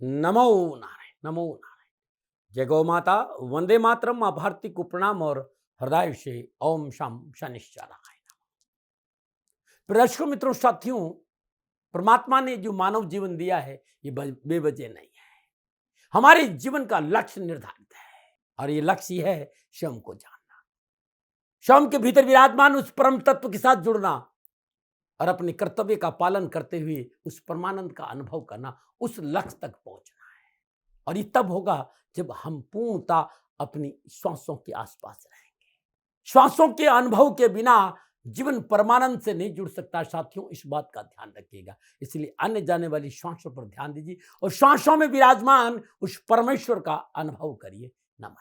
नमो नारायण, नमो नारायण। जय गौ माता, वंदे मातरम। मां भारती को प्रणाम और हृदय से ओम शम शनिश्चराय। दर्शकों, मित्रों, साथियों, परमात्मा ने जो मानव जीवन दिया है ये बेवजह नहीं है। हमारे जीवन का लक्ष्य निर्धारित है और ये लक्ष्य है स्वयं को जानना, स्वयं के भीतर विराजमान उस परम तत्व के साथ जुड़ना और अपने कर्तव्य का पालन करते हुए उस परमानंद का अनुभव करना, उस लक्ष्य तक पहुंचना है। और ये तब होगा जब हम पूर्णता अपनी श्वासों के आसपास रहेंगे। श्वासों के अनुभव के बिना जीवन परमानंद से नहीं जुड़ सकता। साथियों, इस बात का ध्यान रखिएगा। इसलिए आने जाने वाली श्वासों पर ध्यान दीजिए और श्वासों में विराजमान उस परमेश्वर का अनुभव करिए। नमन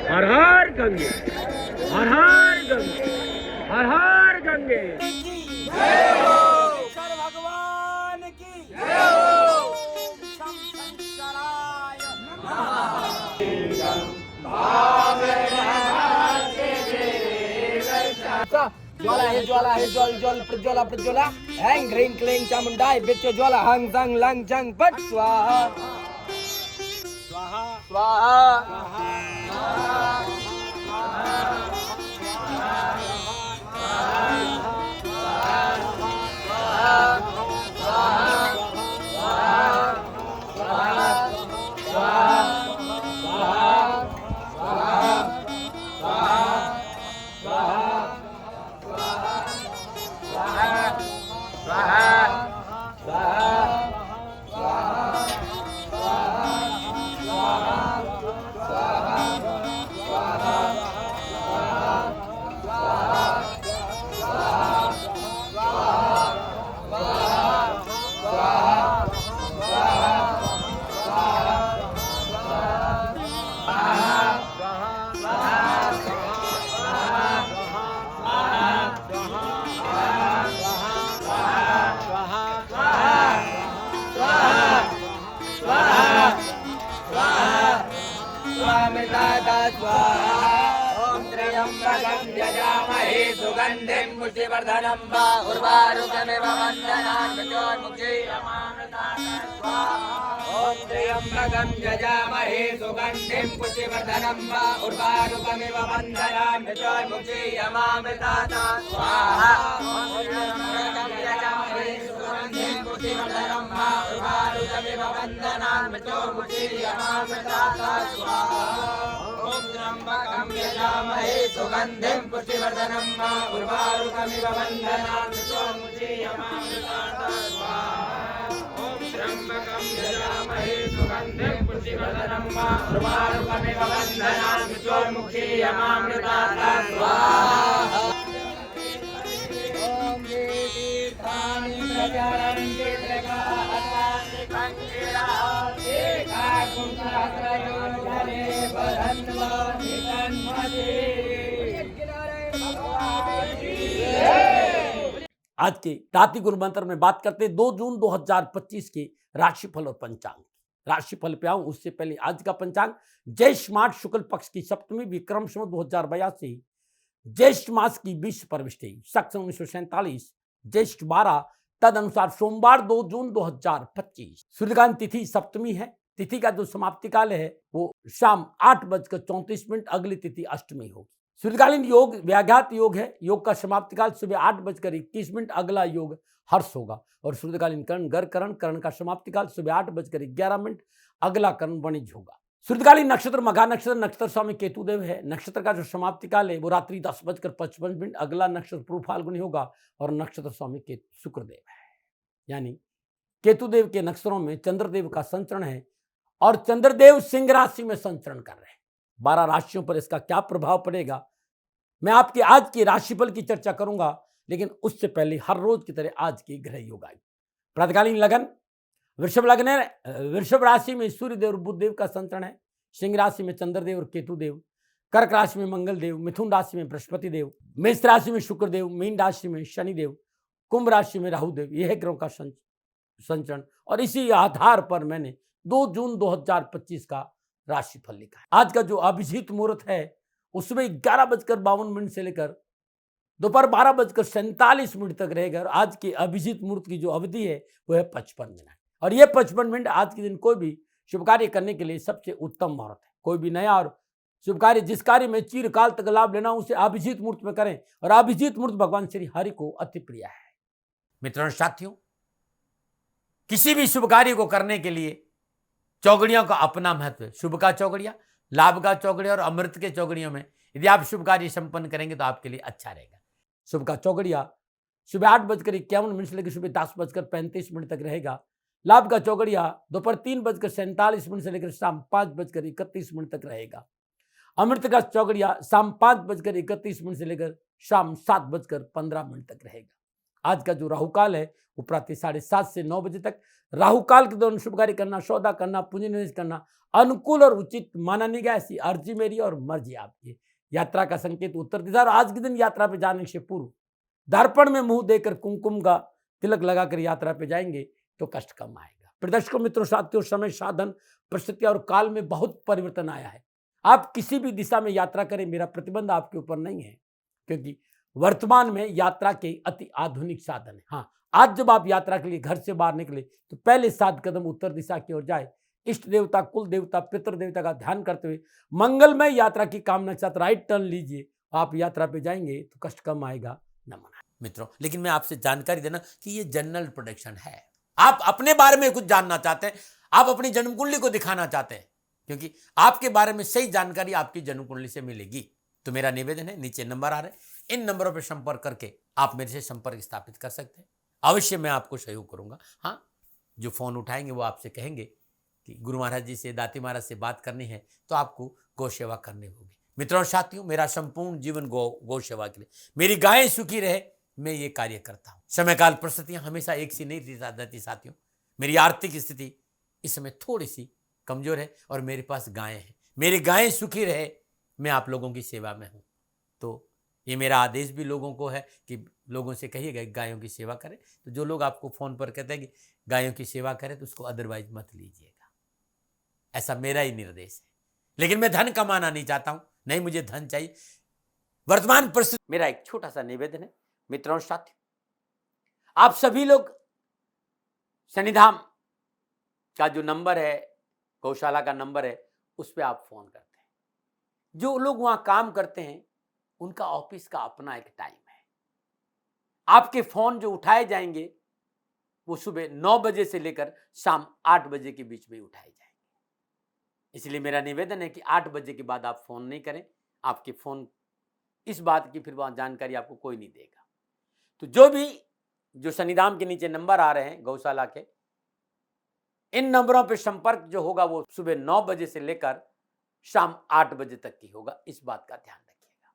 हर हर गंगे, हर हर गंगे, हर हर गंगे। जय हो भगवान की, जय हो शम शंकराय ज्वाला है, ज्वाला है, ज्वाल ज्वाल प्रज्वाला प्रज्वाला हैंग ह्रीं क्लीं चामुंडाय बिच्च ज्वाला हंग संग लंग चंग पट स्वाहा स्वाहा स्वाहा। ओम त्र्यंबकं यजामहे सुगंधिं पुष्टिवर्धनं वा उर्वारुकमिव वन्दनान् मृत्योर्मुक्षीयमामृतात् स्वाहा। ओम त्र्यंबकं यजामहे सुगंधिं पुष्टिवर्धनं वा उर्वारुकमिव वन्दनान् मृत्योर्मुक्षीयमामृतात् स्वाहा। ओम त्र्यंबकं यजामहे सुगंधिं पुष्टिवर्धनं वा उर्वारुकमिव वन्दनान् मृत्योर्मुक्षीयमामृतात् स्वाहा। ओम त्र्यंबकं यजामहे सुगंधिं पुष्टिवर्धनं वा उर्वारुकमिव वन्दनान् मृत्योर्मुक्षीयमामृतात् स्वाहा। ओम त्र्यंबकं यजामहे सुगंधिं पुष्टिवर्धनं वा उर्वारुकमिव वन्दनान् मृत्योर्मुक्षीयमामृतात् स्वाहा। ओम तीर्थानि प्रचरन्ति आज के रात्रि गुरु मंत्र में बात करते 2 जून 2025 के राशिफल और पंचांग। राशिफल पे आऊं उससे पहले आज का पंचांग ज्येष्ठ मास शुक्ल पक्ष की सप्तमी विक्रम संवत 2082 ज्येष्ठ मास की 20 परविष्टि शक 1947 ज्येष्ठ 12 तद अनुसार सोमवार 2 जून 2025। सूर्यकांत तिथि सप्तमी है। तिथि का जो समाप्ति काल है वो शाम 8:34। अगली तिथि अष्टमी होगी। सूर्यकालीन योग व्याघात योग है। योग का समाप्ति काल सुबह 8:21। अगला योग हर्ष होगा और सूर्यकालीन कर्ण गर करण, कर्ण का समाप्ति काल सुबह 8:11। अगला कर्ण वणिज होगा। सूर्यकालीन नक्षत्र मघा नक्षत्र, नक्षत्र स्वामी केतुदेव है। नक्षत्र का जो समाप्ति काल है वो रात्रि 10:55। अगला नक्षत्र पूर्व फाल्गुनी होगा और नक्षत्र स्वामी केतु शुक्रदेव है। यानी केतुदेव के नक्षत्रों में चंद्रदेव का संचरण है और चंद्रदेव सिंह राशि में संचरण कर रहे हैं। 12 राशियों पर इसका क्या प्रभाव पड़ेगा मैं आपकी आज की राशिफल की चर्चा करूंगा, लेकिन उससे पहले हर रोज की तरह आज की ग्रह योग आएगी। प्रातकालीन लगन वृषभ लग्न है। वृषभ राशि में सूर्यदेव और बुधदेव का संचरण है। सिंह राशि में चंद्रदेव और केतुदेव, कर्क राशि में मंगल देव, मिथुन राशि में बृहस्पति देव, मेष राशि में शुक्रदेव, मीन राशि में शनिदेव, कुंभ राशि में राहुदेव। यह ग्रहों का संचरण और इसी आधार पर मैंने 2 जून 2025 का राशिफल लिखा है। आज का जो अभिजीत मुहूर्त है उसमें 11:52 से लेकर दोपहर 12:47 तक रहेगा। और आज की अभिजीत मुहूर्त की जो अवधि है वो है 55 मिनट। और ये 55 मिनट आज के दिन कोई भी शुभ कार्य करने के लिए सबसे उत्तम मुहूर्त है। कोई भी नया और शुभ कार्य जिस कार्य में चिरकाल तक लाभ लेना उसे अभिजीत मुहूर्त में करें। और अभिजीत मुहूर्त भगवान श्री हरि को अति प्रिय है। मित्रों साथियों, किसी भी शुभ कार्य को करने के लिए चौगड़ियों का अपना महत्व है। शुभ का चौगड़िया, लाभ का चौगड़िया और अमृत के चौगड़ियों में यदि आप शुभ कार्य संपन्न करेंगे तो आपके लिए अच्छा रहेगा। शुभ का चौगड़िया सुबह 8:51 से लेकर सुबह 10:35 तक रहेगा। लाभ का चौगड़िया दोपहर 3:47 से लेकर शाम 5:31 तक रहेगा। अमृत का चौगड़िया शाम 5:31 से लेकर शाम 7:15 तक रहेगा। आज का जो राहुकाल है वो प्रातः 7:30 से 9 बजे तक। राहुकाल के दौरान शुभ कार्य करना, सौदा करना, पूंजी निवेश करना अनुकूल और उचित माना नहीं गया। ऐसी अर्जी मेरी और मर्जी आपकी। यात्रा का संकेत उत्तर दिशा। और आज के दिन यात्रा पे जाने से पूर्व दर्पण में मुंह देकर कुमकुम का तिलक लगाकर यात्रा पे जाएंगे तो कष्ट कम आएगा। प्रदर्शकों, मित्रों, साथियों, समय, साधन, परिस्थिति और काल में बहुत परिवर्तन आया है। आप किसी भी दिशा में यात्रा करें, मेरा प्रतिबंध आपके ऊपर नहीं है, क्योंकि वर्तमान में यात्रा के अति आधुनिक साधन है। हाँ, आज जब आप यात्रा के लिए घर से बाहर निकले तो पहले 7 कदम उत्तर दिशा की ओर जाए। इष्ट देवता, कुल देवता, पितृ देवता का ध्यान करते हुए मंगलमय यात्रा की कामना के साथ राइट टर्न लीजिए। आप यात्रा पे जाएंगे तो कष्ट कम आएगा। नमन। मित्रों, लेकिन मैं आपसे जानकारी देना कि ये जनरल प्रोडिक्शन है। आप अपने बारे में कुछ जानना चाहते हैं, आप अपनी जन्म कुंडली को दिखाना चाहते हैं, क्योंकि आपके बारे में सही जानकारी आपकी जन्म कुंडली से मिलेगी। तो मेरा निवेदन है, नीचे नंबर आ रहे हैं, इन नंबरों पर संपर्क करके आप मेरे से संपर्क स्थापित कर सकते हैं। अवश्य मैं आपको सहयोग करूंगा। हाँ, जो फोन उठाएंगे वो आपसे कहेंगे कि गुरु महाराज जी से, दाती महाराज से बात करनी है तो आपको गौ सेवा करनी होगी। मित्रों और साथियों, मेरा संपूर्ण जीवन गौ सेवा के लिए, मेरी गायें सुखी रहे, मैं ये कार्य करता हूँ। समय काल परिस्थितियां हमेशा एक सी नहीं रहती साथियों। मेरी आर्थिक स्थिति इस समय थोड़ी सी कमजोर है और मेरे पास गायें हैं। मेरी गायें सुखी रहे, मैं आप लोगों की सेवा में हूँ। तो ये मेरा आदेश भी लोगों को है कि लोगों से कहिएगा गायों की सेवा करें। तो जो लोग आपको फोन पर कहते हैं कि गायों की सेवा करें तो उसको अदरवाइज मत लीजिएगा, ऐसा मेरा ही निर्देश है। लेकिन मैं धन कमाना नहीं चाहता हूं, नहीं मुझे धन चाहिए। वर्तमान परिस्थिति, मेरा एक छोटा सा निवेदन है मित्रों साथियों, आप सभी लोग शनिधाम का जो नंबर है, गौशाला का नंबर है, उस पर आप फोन करते हैं। जो लोग वहां काम करते हैं उनका ऑफिस का अपना एक टाइम है। आपके फोन जो उठाए जाएंगे वो सुबह 9 बजे से लेकर शाम 8 बजे के बीच में उठाए जाएंगे। इसलिए मेरा निवेदन है कि 8 बजे के बाद आप फोन नहीं करें। आपके फोन इस बात की फिर वहां जानकारी आपको कोई नहीं देगा। तो जो शनिधाम के नीचे नंबर आ रहे हैं गौशाला के, इन नंबरों पर संपर्क जो होगा वो सुबह 9 बजे से लेकर शाम 8 बजे तक की होगा। इस बात का ध्यान रखिएगा।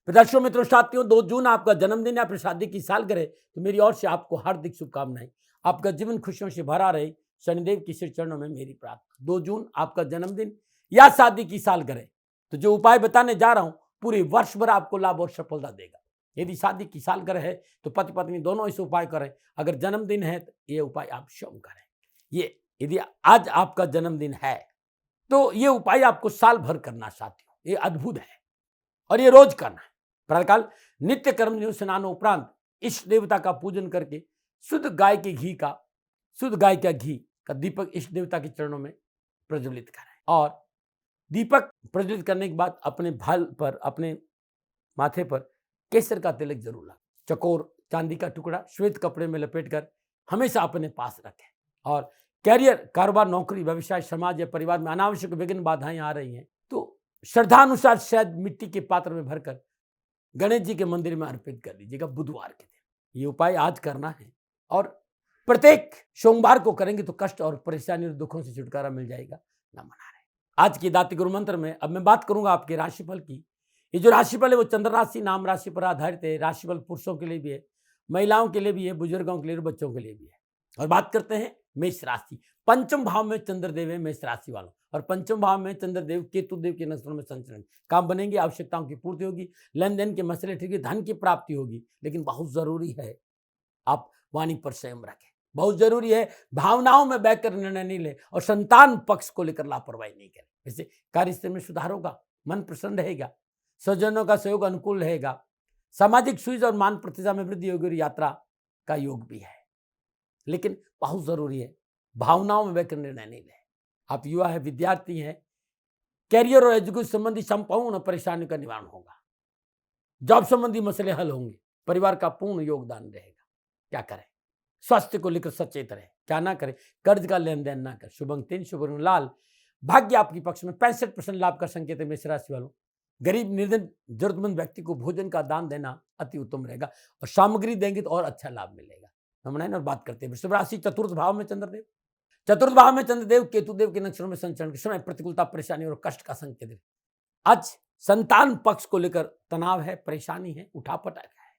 प्रदर्शकों, मित्रों, साथियों, 2 जून आपका जन्मदिन है, फिर शादी की सालगिरह है, तो मेरी ओर से आपको हार्दिक शुभकामनाएं। आपका जीवन खुशियों से भरा रहे, शनिदेव की श्री चरणों में मेरी प्रार्थना। 2 जून आपका जन्मदिन या शादी की सालगिरह, तो जो उपाय बताने जा रहा हूं पूरे वर्ष भर आपको लाभ और सफलता देगा। यदि शादी की सालगिरह है तो पति पत्नी दोनों इस उपाय करें। अगर जन्मदिन है तो ये उपाय आप स्वयं करें। ये यदि आज आपका जन्मदिन है तो ये उपाय आपको साल भर करना साथियों, ये अद्भुत है और ये रोज करना है। प्रातःकाल नित्य कर्म स्नान उपरांत इष्ट देवता का पूजन करके शुद्ध गाय का घी का दीपक इष्ट देवता के चरणों में प्रज्वलित करें। और दीपक प्रज्वलित करने के बाद अपने भाल पर, अपने माथे पर केसर का तिलक जरूर लगाएं। चकोर चांदी का टुकड़ा श्वेत कपड़े में लपेटकर हमेशा अपने पास रखें। और कैरियर, कारोबार, नौकरी, व्यवसाय, समाज या परिवार में अनावश्यक विघ्न बाधाएं आ रही हैं तो श्रद्धानुसार शायद मिट्टी के पात्र में भरकर गणेश जी के मंदिर में अर्पित कर दीजिएगा बुधवार के दिन। ये उपाय आज करना है और प्रत्येक सोमवार को करेंगे तो कष्ट और परेशानी और दुखों से छुटकारा मिल जाएगा। नमन नारायण। आज की दाती गुरु मंत्र में अब मैं बात करूंगा आपके राशिफल की। ये जो राशिफल है वो चंद्र राशि नाम राशि पर आधारित है। राशिफल पुरुषों के लिए भी है, महिलाओं के लिए भी है, बुजुर्गों के लिए, बच्चों के लिए भी है। और बात करते हैं मेष राशि। पंचम भाव में चंद्रदेव है मेष राशि वालों, और पंचम भाव में चंद्रदेव केतु देव के नक्षत्रों में संचरण। काम बनेंगे, आवश्यकताओं की पूर्ति होगी, लेन देन के मसले ठीक है, धन की प्राप्ति होगी। लेकिन बहुत जरूरी है आप वाणी पर संयम रखें। बहुत जरूरी है भावनाओं में बहकर निर्णय नहीं ले और संतान पक्ष को लेकर लापरवाही नहीं करें। इससे कार्यस्थल में सुधार होगा, मन प्रसन्न रहेगा। स्वजनों का सहयोग अनुकूल रहेगा। सामाजिक सुविधा और मान प्रतिष्ठा में वृद्धि होगी और यात्रा का योग भी है। लेकिन बहुत जरूरी है, भावनाओं में बहकर निर्णय नहीं ले। आप युवा है, विद्यार्थी हैं, कैरियर और एजुकेशन संबंधी संपूर्ण परेशानियों का निवारण होगा। जॉब संबंधी मसले हल होंगे। परिवार का पूर्ण योगदान रहेगा। क्या करें? स्वास्थ्य को लेकर सचेत रहे। क्या ना करें? कर्ज का लेन देन ना करें। शुभ अंक 3, शुभ रंग लाल। भाग्य आपके पक्ष में। 65% लाभ का संकेत है मेष राशि वालों। गरीब निर्धन जरूरतमंद व्यक्ति को भोजन का दान देना अति उत्तम रहेगा और सामग्री देंगे तो और अच्छा लाभ मिलेगा। नमन। और बात करते हैं वृषभ राशि, चतुर्थ भाव में चंद्रदेव। चतुर्थ भाव में चंद्रदेव केतुदेव के नक्षत्रों में संचरण के समय प्रतिकूलता, परेशानी और कष्ट का संकेत है। आज संतान पक्ष को लेकर तनाव है, परेशानी है, उठापटक है,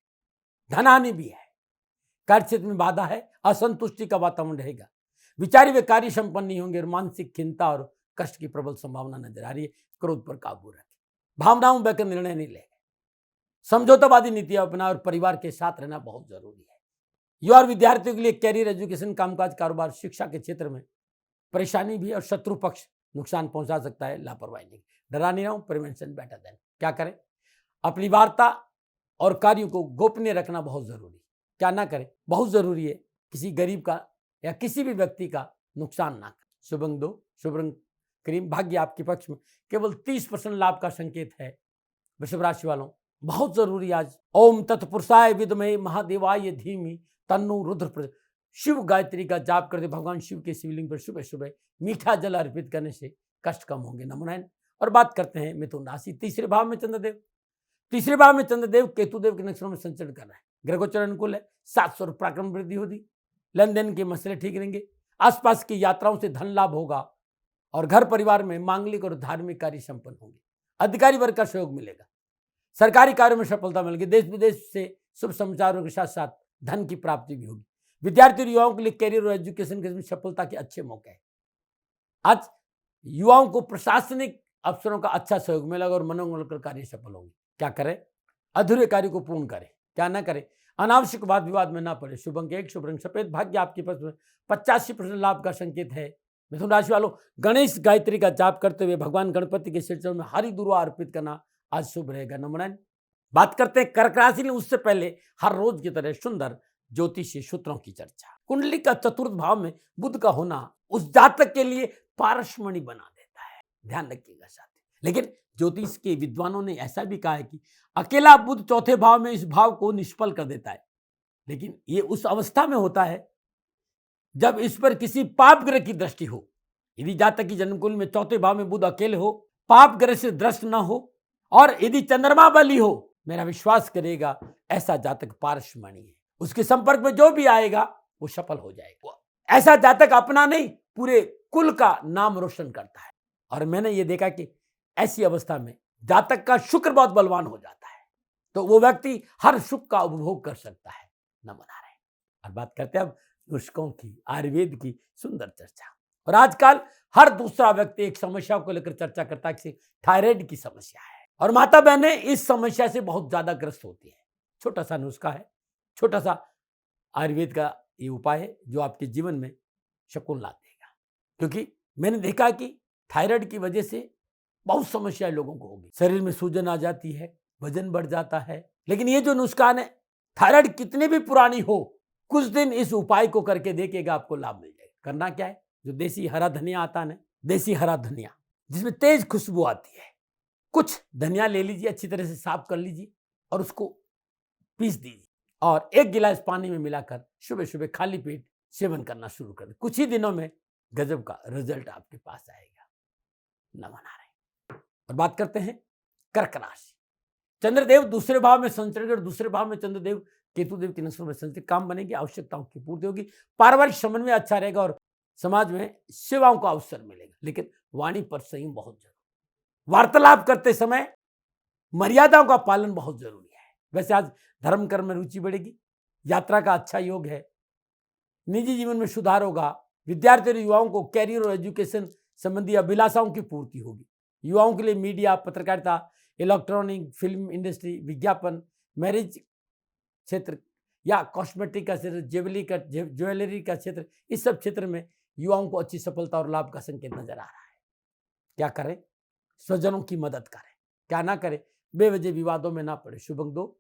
धनहानि भी है, कार्यक्षेत्र में बाधा है, असंतुष्टि का वातावरण रहेगा। विचारी वे कार्य संपन्न नहीं होंगे और मानसिक खिन्नता और कष्ट की प्रबल संभावना नजर आ रही है। क्रोध पर काबू रखें। भावनाओं में बहकर निर्णय नहीं लेंगे। समझौतावादी नीतियां अपना और परिवार के साथ रहना बहुत जरूरी है। युवा और विद्यार्थियों के लिए कैरियर, एजुकेशन, कामकाज, कारोबार, शिक्षा के क्षेत्र में परेशानी भी और शत्रु पक्ष नुकसान पहुंचा सकता है। लापरवाही नहीं, डरा नहीं रहूं, प्रिवेंशन बेटर देन। क्या करें? अपनी वार्ता और कार्यों को गोपनीय रखना बहुत जरूरी। क्या ना करें? बहुत जरूरी है किसी गरीब का या किसी भी व्यक्ति का नुकसान ना करें। शुभ अंक 2, शुभ रंग क्रीम। भाग्य आपके पक्ष में। केवल 30% लाभ का संकेत है वृषभ राशि वालों। बहुत जरूरी आज ओम तत्पुरुषाय विद्महे महादेवाय धीमहि तन्नो रुद्र। शिव गायत्री का जाप करते भगवान शिव के शिवलिंग पर सुबह सुबह मीठा जल अर्पित करने से कष्ट कम होंगे। नमन। और बात करते हैं मिथुन राशि, तीसरे भाव में चंद्रदेव। तीसरे भाव में चंद्रदेव केतुदेव के नक्षत्रों में संचरण कर रहा है। ग्रह गोचर अनुकूल है। 700 पराक्रम वृद्धि होगी। लेन देन के मसले ठीक रहेंगे। आसपास की यात्राओं से धन लाभ होगा और घर परिवार में मांगलिक और धार्मिक कार्य संपन्न होंगे। अधिकारी वर्ग का सहयोग मिलेगा। सरकारी कार्यों में सफलता मिलेगी। देश विदेश से शुभ समाचारों के साथ साथ धन की प्राप्ति भी होगी। विद्यार्थी और युवाओं के लिए कैरियर और एजुकेशन के सफलता के अच्छे मौके हैं। आज युवाओं को प्रशासनिक अफसरों का अच्छा सहयोग मिलेगा और मनोरंजन कार्य सफल होंगे। क्या करें? अधूरे कार्य को पूर्ण करें। क्या ना करें? अनावश्यक वाद विवाद में ना पड़े। शुभ अंक 1, शुभ रंग सफेद। भाग्य आपके पास में। 85% लाभ का संकेत है। मिथुन राशि वालों, गणेश गायत्री का जाप करते हुए भगवान गणपति के शिव में हरी दुर्वा अर्पित करना आज शुभ रहेगा। नमन। बात करते हैं कर्क राशि में। उससे पहले हर रोज की तरह सुंदर ज्योतिषी सूत्रों की चर्चा। कुंडली का चतुर्थ भाव में बुध का होना उस जातक के लिए पारसमणि बना देता है। ध्यान रखिएगा साथी। लेकिन ज्योतिष के विद्वानों ने ऐसा भी कहा है कि अकेला बुध चौथे भाव में इस भाव को निष्फल कर देता है। लेकिन ये उस अवस्था में होता है जब इस पर किसी पाप ग्रह की दृष्टि हो। यदि जातक की जन्मकुंडली में चौथे भाव में बुध अकेले हो, पाप ग्रह से दृष्ट न हो और यदि चंद्रमा बली हो, मेरा विश्वास करेगा ऐसा जातक पारसमणि है। उसके संपर्क में जो भी आएगा वो सफल हो जाएगा। ऐसा जातक अपना नहीं पूरे कुल का नाम रोशन करता है। और मैंने ये देखा कि ऐसी अवस्था में जातक का शुक्र बहुत बलवान हो जाता है, तो वो व्यक्ति हर सुख का उपभोग कर सकता है। नमन आ रहे। और बात करते हैं अब नुस्खों की, आयुर्वेद की सुंदर चर्चा। और आजकल हर दूसरा व्यक्ति एक समस्या को लेकर चर्चा करता है कि थायराइड की समस्या है और माता बहनें इस समस्या से बहुत ज्यादा ग्रस्त होती है। छोटा सा नुस्खा है, छोटा सा आयुर्वेद का ये उपाय है जो आपके जीवन में सुकून ला देगा। क्योंकि मैंने देखा कि थायराइड की वजह से बहुत समस्याएं लोगों को होगी। शरीर में सूजन आ जाती है, वजन बढ़ जाता है। लेकिन ये जो नुस्खा है, थायराइड कितनी भी पुरानी हो, कुछ दिन इस उपाय को करके देखिएगा, आपको लाभ मिल जाएगा। करना क्या है? जो देसी हरा धनिया आता है ना, देसी हरा धनिया जिसमें तेज खुशबू आती है, कुछ धनिया ले लीजिए, अच्छी तरह से साफ कर लीजिए और उसको पीस दीजिए और 1 गिलास पानी में मिलाकर सुबह सुबह खाली पेट सेवन करना शुरू कर दें। कुछ ही दिनों में गजब का रिजल्ट आपके पास आएगा। नमन आ रहे। और बात करते हैं कर्क राशि। चंद्रदेव दूसरे भाव में संचरण और दूसरे भाव में चंद्रदेव केतुदेव के नक्षत्र में संचरण। काम बनेगी, आवश्यकताओं की पूर्ति होगी, पारिवारिक समन्वय अच्छा रहेगा और समाज में सेवाओं का अवसर मिलेगा। लेकिन वाणी पर संयम बहुत जरूरी। वार्तालाप करते समय मर्यादाओं का पालन बहुत जरूरी है। वैसे आज धर्म कर्म में रुचि बढ़ेगी, यात्रा का अच्छा योग है, निजी जीवन में सुधार होगा। विद्यार्थी और युवाओं को कैरियर और एजुकेशन संबंधी अभिलाषाओं की पूर्ति होगी। युवाओं के लिए मीडिया, पत्रकारिता, इलेक्ट्रॉनिक, फिल्म इंडस्ट्री, विज्ञापन, मैरिज क्षेत्र या कॉस्मेटिक का क्षेत्र, ज्वेलरी का क्षेत्र, इस सब क्षेत्र में युवाओं को अच्छी सफलता और लाभ का संकेत नजर आ रहा है। क्या करें? स्वजनों की मदद करें। क्या ना करें? बेवजह विवादों में ना पड़े। शुभ अंक 2,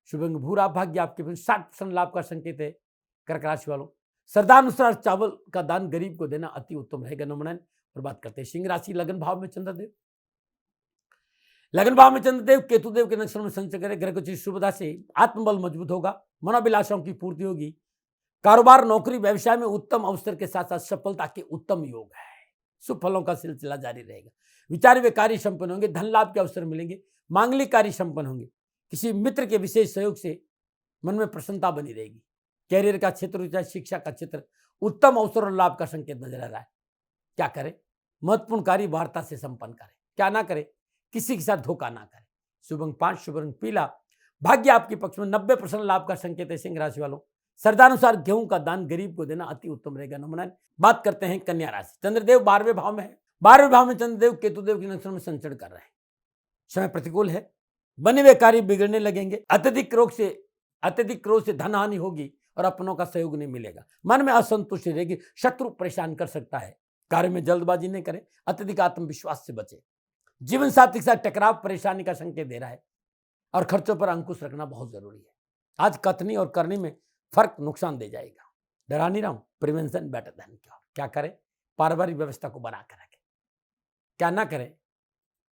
शुभ अंक भूरा, भाग्य आपके 60% लाभ का संकेत है। कर्क राशि वालों, श्रद्धानुसार चावल का दान गरीब को देना अति उत्तम रहेगा। नंबर 9 और बात करते हैं सिंह राशि, लगन भाव में चंद्रदेव। लगन भाव में चंद्रदेव केतुदेव के नक्षत्र में संचय करे, ग्रह की शुभता से आत्मबल मजबूत होगा, मनोभिलाषाओं की पूर्ति होगी। कारोबार, नौकरी, व्यवसाय में उत्तम अवसर के साथ साथ सफलता के उत्तम योग है। शुभ फलों का सिलसिला जारी रहेगा। विचार वे कार्य संपन्न होंगे, धन लाभ के अवसर मिलेंगे, मांगलिक कार्य संपन्न होंगे। किसी मित्र के विशेष सहयोग से मन में प्रसन्नता बनी रहेगी। कैरियर का क्षेत्र, चाहे शिक्षा का क्षेत्र, उत्तम अवसर और लाभ का संकेत नजर आ रहा है। क्या करें? महत्वपूर्ण कार्य वार्ता से संपन्न करें। क्या ना करें? किसी के साथ धोखा ना करें। शुभ अंक 5, शुभ रंग पीला, भाग्य आपके पक्ष में 90% लाभ का संकेत है। सिंह राशि वालों, श्रद्धानुसार गेहूं का दान गरीब को देना अति उत्तम रहेगा। नंबर 9 बात करते हैं कन्या राशि, चंद्रदेव 12वें भाव में है। 12वें भाव में चंद्रदेव केतुदेव के नक्षत्र में संचरण कर रहे हैं। समय प्रतिकूल है, बने हुए कार्य बिगड़ने लगेंगे। अत्यधिक क्रोध से धन हानि होगी और अपनों का सहयोग नहीं मिलेगा। मन में असंतुष्टि रहेगी, शत्रु परेशान कर सकता है। कार्य में जल्दबाजी नहीं करें, अत्यधिक आत्मविश्वास से बचें। जीवन साथी के साथ टकराव परेशानी का संकेत दे रहा है और खर्चों पर अंकुश रखना बहुत जरूरी है। आज कथनी और करनी में फर्क नुकसान दे जाएगा। डरा नहीं रहा हूं, प्रिवेंशन बेटर देन क्योर। क्या करें? पारिवारिक व्यवस्था को बनाकर रखें। क्या ना करें?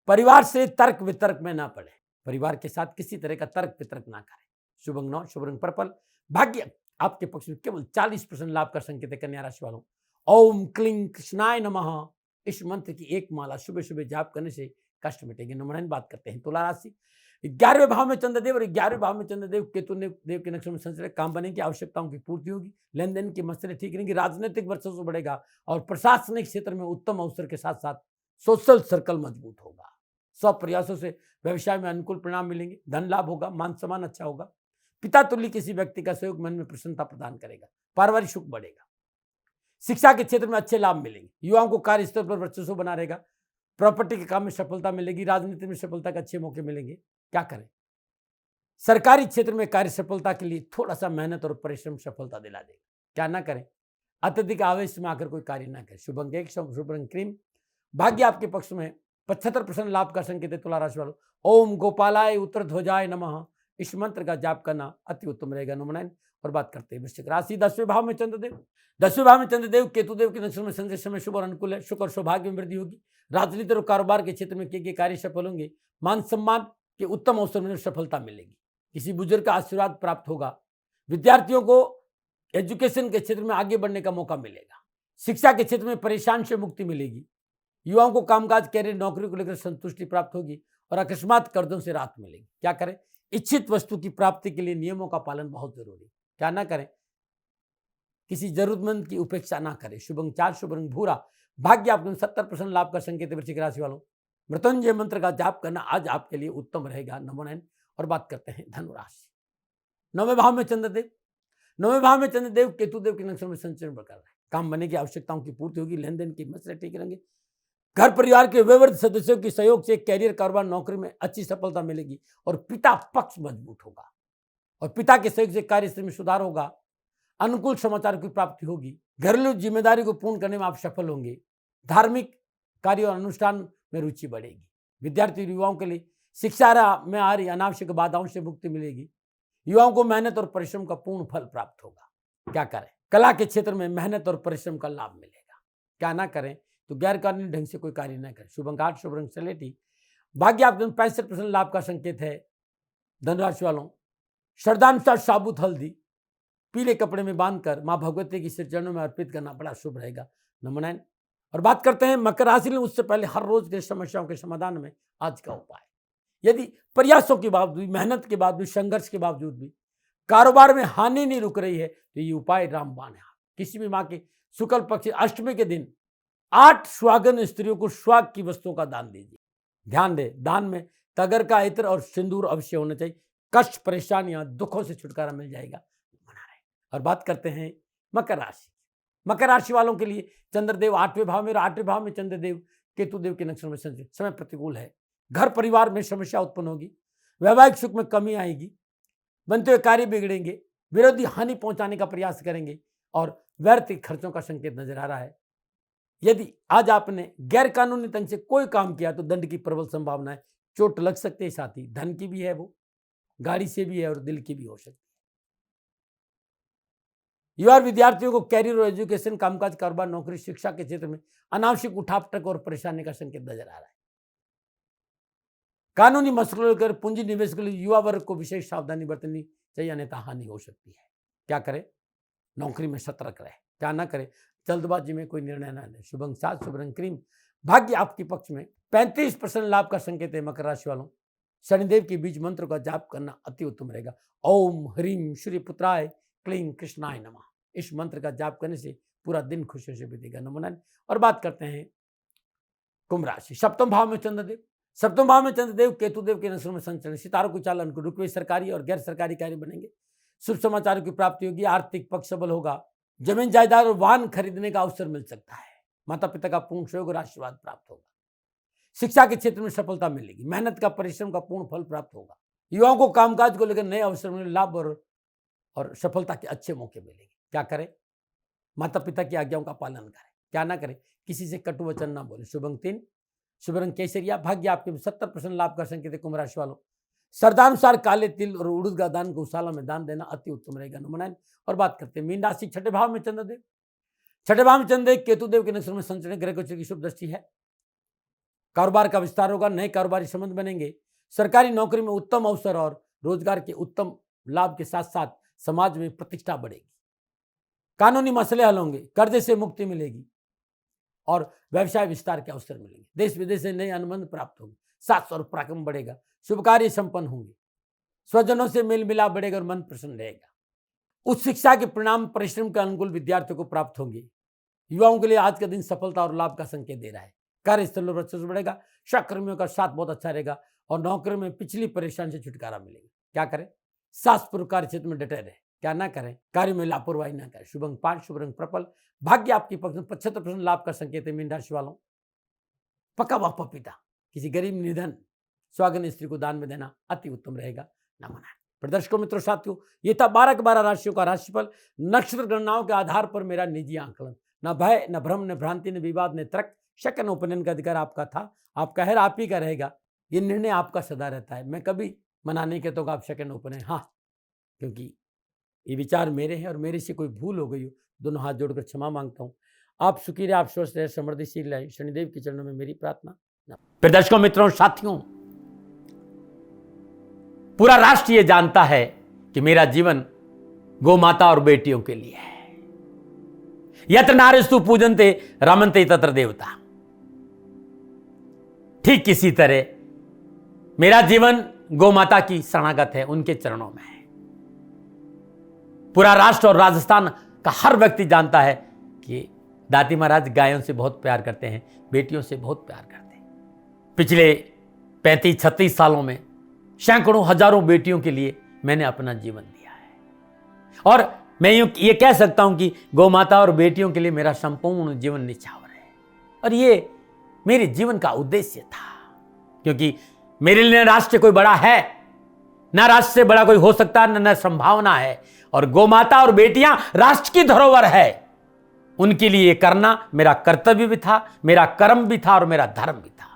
परिवार से तर्क वितर्क में ना पड़े। परिवार के साथ किसी तरह का तर्क वितर्क ना करें। शुभ अंक 9, शुभ रंग पर्पल, भाग्य आपके पक्ष में केवल 40% लाभ का संकेत है। कन्या राशि वालों, ओम क्लीं कृष्णाय नमः इस मंत्र की एक माला सुबह सुबह जाप करने से कष्ट मिटेंगे। नंबर 9 बात करते हैं तुला राशि, 11वें भाव में चंद्रदेव और 11वें भाव में चंद्रदेव केतु देव के नक्षत्र में संचय, काम बनेगी, आवश्यकताओं की पूर्ति होगी, लेन देन की मसले ठीक रहेंगे, राजनीतिक वर्चस्व बढ़ेगा और प्रशासनिक क्षेत्र में उत्तम अवसर के साथ साथ सोशल सर्कल मजबूत होगा। सब प्रयासों से व्यवसाय में अनुकूल परिणाम मिलेंगे, धन लाभ होगा, मान सम्मान अच्छा होगा। पिता तुल्य किसी व्यक्ति का सहयोग मन में प्रसन्नता प्रदान करेगा, पारिवारिक सुख बढ़ेगा। शिक्षा के क्षेत्र में अच्छे लाभ मिलेंगे, युवाओं को कार्य स्तर पर वर्चस्व बना रहेगा, प्रॉपर्टी के काम में सफलता मिलेगी, राजनीति में सफलता के अच्छे मौके मिलेंगे। क्या करें? सरकारी क्षेत्र में कार्य सफलता के लिए थोड़ा सा मेहनत और परिश्रम सफलता दिला देगा। क्या ना करें? अत्यधिक आवेश में आकर कोई कार्य ना करें। शुभ अंक 1, शुभ रंग क्रीम, भाग्य आपके पक्ष में 75% लाभ का संकेत है। तुला राशि वालों, ओम गोपालाय उत्तरध्वजाय नमः इस मंत्र का जाप करना अति उत्तम रहेगा। नंबर 9 और बात करते हैं वृश्चिक राशि, 10वें भाव में चंद्रदेव, 10वें भाव में चंद्रदेव केतुदेव के नक्षत्र में संचय, समय शुभ और अनुकूल है। सुख और सौभाग्य में वृद्धि होगी। राजनीति और कारोबार के क्षेत्र में किए कार्य सफल होंगे, मान सम्मान के उत्तम अवसर में सफलता मिलेगी। किसी बुजुर्ग का आशीर्वाद प्राप्त होगा। विद्यार्थियों को एजुकेशन के क्षेत्र में आगे बढ़ने का मौका मिलेगा। शिक्षा के क्षेत्र में परेशान से मुक्ति मिलेगी। युवाओं को कामकाज, कैरियर, नौकरी को लेकर संतुष्टि प्राप्त होगी और अकस्मात कर्जों से राहत मिलेगी। क्या करें? इच्छित वस्तु की प्राप्ति के लिए नियमों का पालन बहुत जरूरी है। क्या ना करें? किसी जरूरतमंद की उपेक्षा ना करें। शुभ अंक 4, शुभ रंग भूरा, भाग्य आपके 70% लाभ का संकेत है। वृश्चिक राशि वालों, मृत्युंजय मंत्र का जाप करना आज आपके लिए उत्तम रहेगा। नंबर 9 और बात करते हैं धनु राशि, 9वें भाव में चंद्रदेव, 9वें भाव में चंद्रदेव केतुदेव के नक्षत्र में संचरण कर रहे हैं। काम बनने की आवश्यकताओं की पूर्ति होगी, लेन देन की मसले ठीक रहेंगे। घर परिवार के वयोवृद्ध सदस्यों के सहयोग से कैरियर, कारोबार, नौकरी में अच्छी सफलता मिलेगी और पिता पक्ष मजबूत होगा और पिता के सहयोग से कार्यस्थल में सुधार होगा। अनुकूल समाचार की प्राप्ति होगी। घरेलू जिम्मेदारी को पूर्ण करने में आप सफल होंगे। धार्मिक कार्य और अनुष्ठान में रुचि बढ़ेगी। विद्यार्थी युवाओं के लिए शिक्षा में आ रही अनावश्यक बाधाओं से मुक्ति मिलेगी। युवाओं को मेहनत और परिश्रम का पूर्ण फल प्राप्त होगा। क्या करें? कला के क्षेत्र में मेहनत और परिश्रम का लाभ मिलेगा। क्या ना करें? तो गैर कानूनी ढंग से कोई कार्य न करें। शुभ अंक 8, शुभ रंग सलेटी, भाग्य आपके 65% लाभ का संकेत है। धनराशि वालों, श्रद्धानुसार साबुत हल्दी पीले कपड़े में बांधकर मां भगवती की श्री चरणों में अर्पित करना बड़ा शुभ रहेगा। नंबर 9 और बात करते हैं मकर राशि में। उससे पहले हर रोज के समस्याओं के समाधान में आज का उपाय, यदि प्रयासों के बावजूद, मेहनत के बावजूद, संघर्ष के बावजूद भी कारोबार में हानि नहीं रुक रही है तो ये उपाय रामबाण है। किसी भी माँ के शुक्ल पक्ष अष्टमी के दिन 8 सुहागन स्त्रियों को सुहाग की वस्तुओं का दान दीजिए। ध्यान दें, दान में तगर का इत्र और सिंदूर अवश्य होना चाहिए। कष्ट, परेशानियां, दुखों से छुटकारा मिल जाएगा। और बात करते हैं मकर राशि, मकर राशि वालों के लिए चंद्रदेव 8वें भाव में, 8वें भाव में चंद्रदेव केतुदेव के नक्षत्र में संचय, समय प्रतिकूल है। घर परिवार में समस्या उत्पन्न होगी। वैवाहिक सुख में कमी आएगी। बनते हुए कार्य बिगड़ेंगे। विरोधी हानि पहुंचाने का प्रयास करेंगे और व्यर्थ खर्चों का संकेत नजर आ रहा है। यदि आज आपने गैर कानूनी ढंग से कोई काम किया तो दंड की प्रबल संभावना है। चोट लग सकते हैं, साथ ही धन की भी है, वो गाड़ी से भी है और दिल की भी हो सकती है। युवा विद्यार्थियों को कैरियर और एजुकेशन, कामकाज, कारोबार, नौकरी, शिक्षा के क्षेत्र में अनावश्यक उठापटक और परेशानी का संकेत नजर आ रहा है। कानूनी मसलों लेकर पूंजी निवेश के लिए युवा वर्ग को विशेष सावधानी बरतनी चाहिए, अन्यथा हानि हो सकती है। क्या करें? नौकरी में सतर्क रहे, क्या ना करें, जल्दबाजी में कोई निर्णय ना लें। शुभ अंक 7, शुभ रंग क्रीम, भाग्य आपके पक्ष में। 35% लाभ का संकेत है मकर राशि वालों। शनिदेव के बीज मंत्र का जाप करना अति उत्तम रहेगा। ओम ह्रीम श्री पुत्राय क्लीं कृष्णाय नमः। इस मंत्र का जाप करने से पूरा दिन खुशियों से बीतेगा। नमन। और बात करते हैं कुंभ राशि। सप्तम भाव में चंद्रदेव, सप्तम भाव में चंद्रदेव केतुदेव के नसरों में संचरण, सितारों को चालन को रुकवे सरकारी और गैर सरकारी कार्य बनेंगे। शुभ समाचारों की प्राप्ति होगी, आर्थिक पक्ष सबल होगा, जमीन जायदाद और वाहन खरीदने का अवसर मिल सकता है। माता पिता का पूर्ण सहयोग और आशीर्वाद प्राप्त होगा। शिक्षा के क्षेत्र में सफलता मिलेगी, मेहनत का परिश्रम का पूर्ण फल प्राप्त होगा। युवाओं को कामकाज को लेकर नए अवसर मिले, लाभ और सफलता के अच्छे मौके मिलेंगे। क्या करें? माता पिता की आज्ञाओं का पालन करें, क्या ना करें, किसी से कटु वचन ना बोले। शुभ अंक 3, शुभ रंग केसरिया, भाग्य आपके 70% लाभ का संकेत है कुंभ राशि वालों। श्रद्धानुसार काले तिल और उड़द का दान गौशाला में दान देना अति उत्तम रहेगा। नमन। और बात करते हैं मीन राशि। छठे भाव में चंद्रदेव, छठे भाव में चंद्रदेव केतुदेव के नक्षत्र में संचरण, ग्रह गोचर की शुभ दृष्टि है। कारोबार का विस्तार होगा, नए कारोबारी संबंध बनेंगे। सरकारी नौकरी में उत्तम अवसर और रोजगार के उत्तम लाभ के साथ साथ समाज में प्रतिष्ठा बढ़ेगी। कानूनी मसले हल होंगे, कर्जे से मुक्ति मिलेगी और व्यवसाय विस्तार के अवसर मिलेंगे। देश विदेश से नए अनुबंध प्राप्त होंगे, साहस और पराक्रम बढ़ेगा। शुभ कार्य संपन्न होंगे, स्वजनों से मेल मिलाप बढ़ेगा और मन प्रसन्न रहेगा। उच्च शिक्षा के परिणाम परिश्रम के अनुकूल विद्यार्थियों को प्राप्त होंगे। युवाओं के लिए आज का दिन सफलता और लाभ का संकेत दे रहा है। कार्यस्थल पर वर्चस्व बढ़ेगा, सहकर्मियों का साथ बहुत अच्छा रहेगा और नौकरी में पिछली परेशानी से छुटकारा मिलेगा। क्या करें? साहसपूर्वक कार्य क्षेत्र में डटे रहे, क्या ना करें, कार्य में लापरवाही ना करें। शुभ अंक 5, शुभ रंग पर्पल, भाग्य आपकी पक्ष में। 75% लाभ का संकेत है मीन राशि वालों। पका हुआ पपीता किसी गरीब निधन स्वागन स्त्री को दान में देना अति उत्तम रहेगा। नमन। प्रदर्शकों मित्रों साथियों, ये था 12 के 12 राशियों का राशिफल। नक्षत्र गणनाओं के आधार पर मेरा निजी आंकलन। न भय, न भ्रम, न भ्रांति, न विवाद, न तर्क, शक, न ओपिनियन का अधिकार आपका था, आपका है, आप ही का रहेगा। ये निर्णय आपका सदा रहता है। मैं कभी मना नहीं कहता हूँ आप शक न ओपिनियन, हाँ, क्योंकि ये विचार मेरे हैं और मेरे से कोई भूल हो गई हो, दोनों हाथ जोड़कर क्षमा मांगता हूँ। आप सुखी रहे, आप स्वस्थ रहे, समृद्धिशील रहे, शनिदेव के चरणों में मेरी प्रार्थना। प्रदर्शकों मित्रों साथियों, पूरा राष्ट्र ये जानता है कि मेरा जीवन गौ माता और बेटियों के लिए है। यत्र नारीस्तु पूजन्ते रमन्ते तत्र देवता। ठीक किसी तरह मेरा जीवन गौ माता की शरणागत है, उनके चरणों में है। पूरा राष्ट्र और राजस्थान का हर व्यक्ति जानता है कि दादी महाराज गायों से बहुत प्यार करते हैं, बेटियों से बहुत प्यार करते हैं। पिछले 35-36 सालों में सैकड़ों हजारों बेटियों के लिए मैंने अपना जीवन दिया है और मैं ये कह सकता हूं कि गौ माता और बेटियों के लिए मेरा संपूर्ण जीवन निछावर है। और ये मेरे जीवन का उद्देश्य था, क्योंकि मेरे लिए राष्ट्र कोई बड़ा है, ना राष्ट्र से बड़ा कोई हो सकता, न संभावना है। और गौ माता और बेटियां राष्ट्र की धरोहर है, उनके लिए ये करना मेरा कर्तव्य भी था, मेरा कर्म भी था और मेरा धर्म भी था।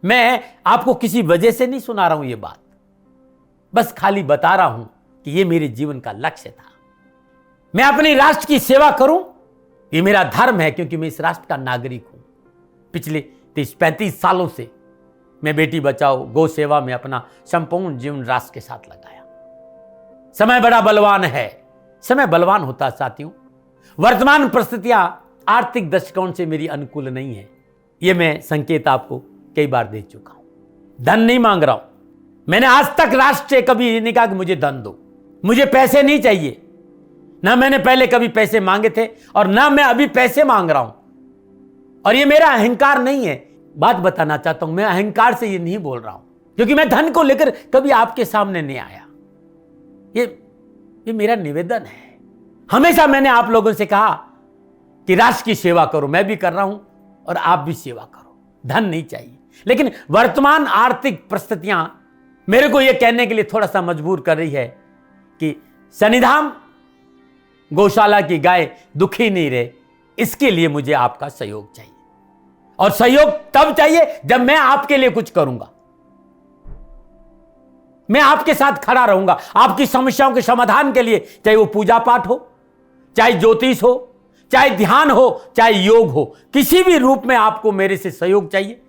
मैं आपको किसी वजह से नहीं सुना रहा हूं ये बात, बस खाली बता रहा हूं कि ये मेरे जीवन का लक्ष्य था। मैं अपने राष्ट्र की सेवा करूं, ये मेरा धर्म है, क्योंकि मैं इस राष्ट्र का नागरिक हूं। पिछले 30-35 सालों से मैं बेटी बचाओ, गौ सेवा में अपना संपूर्ण जीवन राष्ट्र के साथ लगाया। समय बड़ा बलवान है, समय बलवान होता है साथियों। वर्तमान परिस्थितियां आर्थिक दृष्टिकोण से मेरी अनुकूल नहीं है, यह मैं संकेत आपको कई बार दे चुका हूं। धन नहीं मांग रहा हूं, मैंने आज तक राष्ट्र से कभी नहीं कहा कि मुझे धन दो, मुझे पैसे नहीं चाहिए। ना मैंने पहले कभी पैसे मांगे थे और ना मैं अभी पैसे मांग रहा हूं। और ये मेरा अहंकार नहीं है, बात बताना चाहता हूं, मैं अहंकार से ये नहीं बोल रहा हूं, क्योंकि मैं धन को लेकर कभी आपके सामने नहीं आया। ये मेरा निवेदन है। हमेशा मैंने आप लोगों से कहा कि राष्ट्र की सेवा करो, मैं भी कर रहा हूं और आप भी सेवा करो। धन नहीं चाहिए, लेकिन वर्तमान आर्थिक परिस्थितियां मेरे को यह कहने के लिए थोड़ा सा मजबूर कर रही है कि शनिधाम गौशाला की गाय दुखी नहीं रहे, इसके लिए मुझे आपका सहयोग चाहिए। और सहयोग तब चाहिए जब मैं आपके लिए कुछ करूंगा। मैं आपके साथ खड़ा रहूंगा आपकी समस्याओं के समाधान के लिए, चाहे वो पूजा पाठ हो, चाहे ज्योतिष हो, चाहे ध्यान हो, चाहे योग हो, किसी भी रूप में आपको मेरे से सहयोग चाहिए।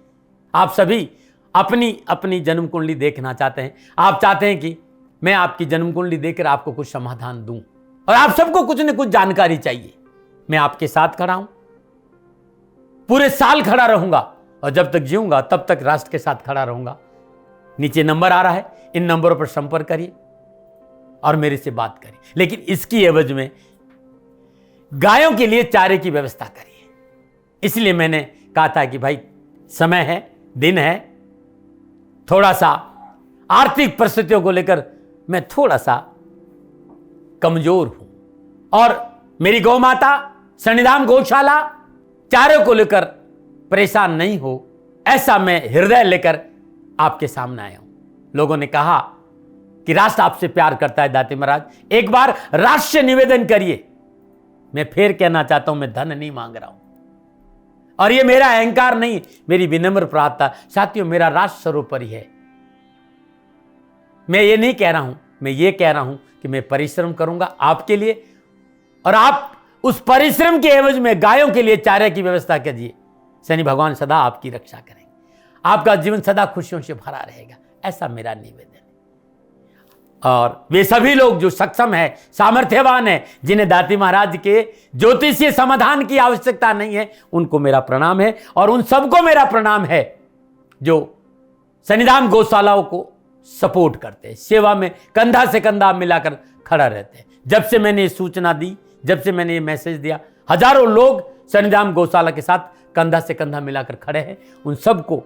आप सभी अपनी अपनी जन्म कुंडली देखना चाहते हैं, आप चाहते हैं कि मैं आपकी जन्म कुंडली देखकर आपको कुछ समाधान दूं, और आप सबको कुछ न कुछ जानकारी चाहिए। मैं आपके साथ खड़ा हूं, पूरे साल खड़ा रहूंगा, और जब तक जीऊंगा तब तक राष्ट्र के साथ खड़ा रहूंगा। नीचे नंबर आ रहा है, इन नंबरों पर संपर्क करिए और मेरे से बात करिए, लेकिन इसकी एवज में गायों के लिए चारे की व्यवस्था करिए। इसलिए मैंने कहा था कि भाई समय है, दिन है, थोड़ा सा आर्थिक परिस्थितियों को लेकर मैं थोड़ा सा कमजोर हूं, और मेरी गौ माता शनिधाम गौशाला चारे को लेकर परेशान नहीं हो, ऐसा मैं हृदय लेकर आपके सामने आया हूं। लोगों ने कहा कि राष्ट्र आपसे प्यार करता है दाती महाराज, एक बार राष्ट्र से निवेदन करिए। मैं फिर कहना चाहता हूं, मैं धन नहीं मांग रहा हूं, और ये मेरा अहंकार नहीं, मेरी विनम्र प्रार्थना। साथियों, मेरा राष्ट्र सर्वोपरि है। मैं ये नहीं कह रहा हूं, मैं ये कह रहा हूं कि मैं परिश्रम करूंगा आपके लिए, और आप उस परिश्रम के एवज में गायों के लिए चारे की व्यवस्था कीजिए। शनि भगवान सदा आपकी रक्षा करेंगे, आपका जीवन सदा खुशियों से भरा रहेगा, ऐसा मेरा निवेदन है। और वे सभी लोग जो सक्षम है, सामर्थ्यवान है, जिन्हें दाती महाराज के ज्योतिषीय समाधान की आवश्यकता नहीं है, उनको मेरा प्रणाम है। और उन सबको मेरा प्रणाम है जो शनिधाम गौशालाओं को सपोर्ट करते हैं, सेवा में कंधा से कंधा मिलाकर खड़ा रहते हैं। जब से मैंने ये सूचना दी, जब से मैंने ये मैसेज दिया, हजारों लोग शनिधाम गौशाला के साथ कंधा से कंधा मिलाकर खड़े हैं। उन सबको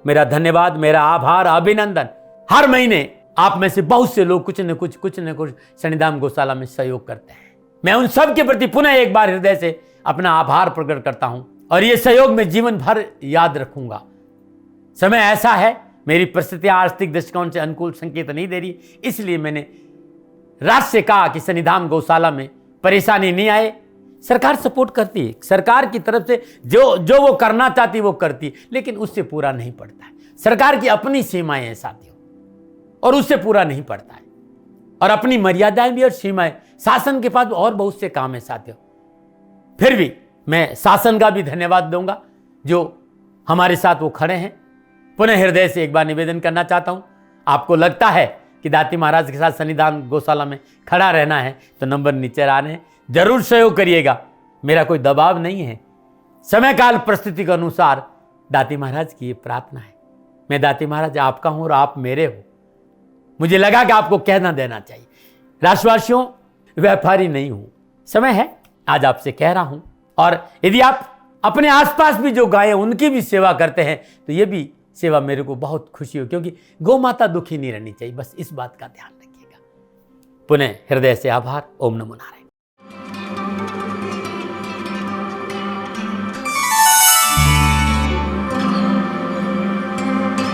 मेरा धन्यवाद, मेरा आभार, अभिनंदन। हर महीने आप में से बहुत से लोग कुछ न कुछ शनिधाम गौशाला में सहयोग करते हैं। मैं उन सब के प्रति पुनः एक बार हृदय से अपना आभार प्रकट करता हूं, और ये सहयोग मैं जीवन भर याद रखूंगा। समय ऐसा है, मेरी परिस्थितियां आर्थिक दृष्टिकोण से अनुकूल संकेत नहीं दे रही, इसलिए मैंने राष्ट्र से कहा कि शनिधाम गौशाला में परेशानी नहीं आए। सरकार सपोर्ट करती है, सरकार की तरफ से जो वो करना चाहती वो करती है, लेकिन उससे पूरा नहीं पड़ता है। सरकार की अपनी सीमाएं हैं साथियों, और उससे पूरा नहीं पड़ता है, और अपनी मर्यादाएं भी और सीमाएं। शासन के पास और बहुत से काम है साथियों। फिर भी मैं शासन का भी धन्यवाद दूंगा जो हमारे साथ वो खड़े हैं। पुनः हृदय से एक बार निवेदन करना चाहता हूं, आपको लगता है कि दाती महाराज के साथ शनिधाम गौशाला में खड़ा रहना है तो नंबर नीचे आ रहे हैं, जरूर सहयोग करिएगा। मेरा कोई दबाव नहीं है, समय काल परिस्थिति के अनुसार दाती महाराज की ये प्रार्थना है। मैं दाती महाराज आपका हूं और आप मेरे हो, मुझे लगा कि आपको कहना देना चाहिए। राष्ट्रवासियों, व्यापारी नहीं हूं, समय है आज आपसे कह रहा हूं। और यदि आप अपने आसपास भी जो गायें उनकी भी सेवा करते हैं तो ये भी सेवा मेरे को बहुत खुशी हो, क्योंकि गौ माता दुखी नहीं रहनी चाहिए, बस इस बात का ध्यान रखिएगा। पुनः हृदय से आभार। ओम नमो नारायण।